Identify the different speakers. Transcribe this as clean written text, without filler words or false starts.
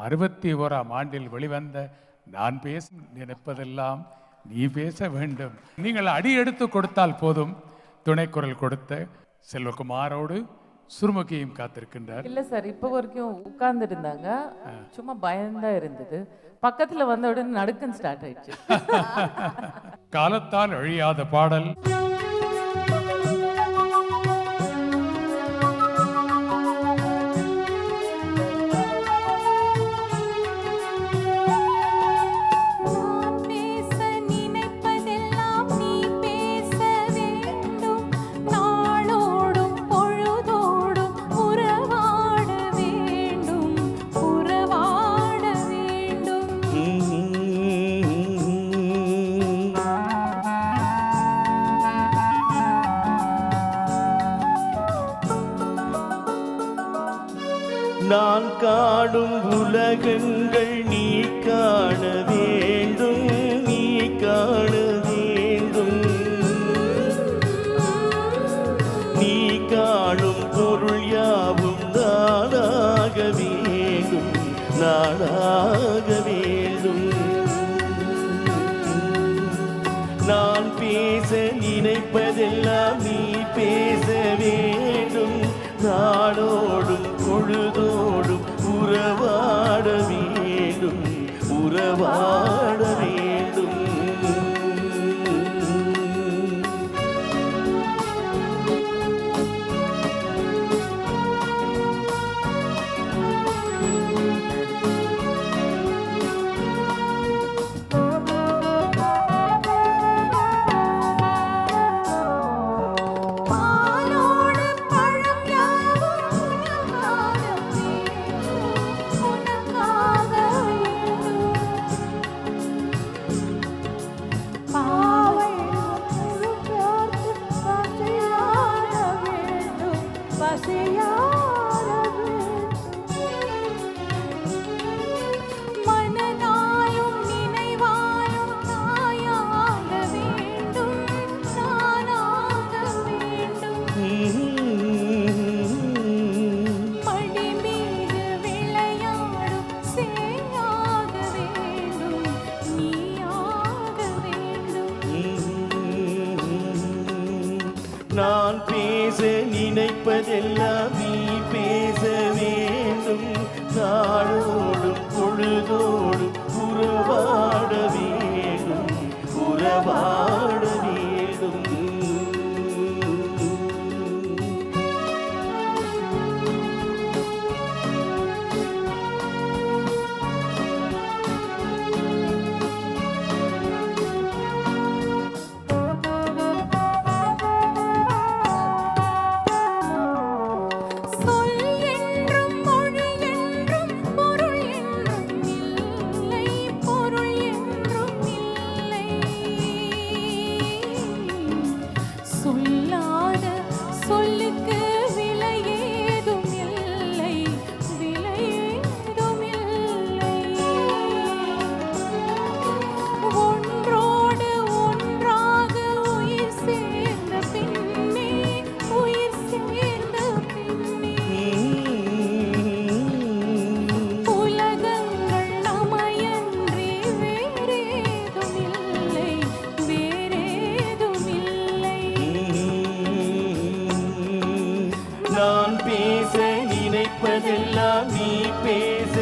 Speaker 1: 61ஆம் ஆண்டில் வெளிவந்த நான் பேச நினைப்பதெல்லாம் நீ பேச வேண்டும். நீங்கள் அடி எடுத்து கொடுத்தால் போதும். துணைக்குரல் கொடுத்த செல்வகுமாரோடு சுருமுகியும் காத்திருக்கின்றார்.
Speaker 2: இல்ல சார், இப்போ வரைக்கும் உட்கார்ந்து இருந்தாங்க, சும்மா பயந்தா இருந்தது. பக்கத்துல வந்த உடனே நடுக்கம் ஸ்டார்ட் ஆயிடுச்சு.
Speaker 1: காலத்தால் அழியாத பாடல்.
Speaker 3: நான் காணும் உலகங்கள் நீ காண வேண்டும், நீ காண வேண்டும். நீ காணும் பொருள் யாவும் நானாக வேண்டும், நானாக வேண்டும். நான் பேச நினைப்பதெல்லாம் நீ பேச வேண்டும். நாடோடும் பொழுதோடும் உறவாட வேண்டும், உறவாட வேண்டும். நான் பேச நினைப்பதெல்லாம் நீ பேச வேண்டும். நாளோடும் பொழுதோடும் உறவாட வேண்டும், உறவாட வேண்டும். நான் பேச நினைப்பதெல்லாம் நீ பேச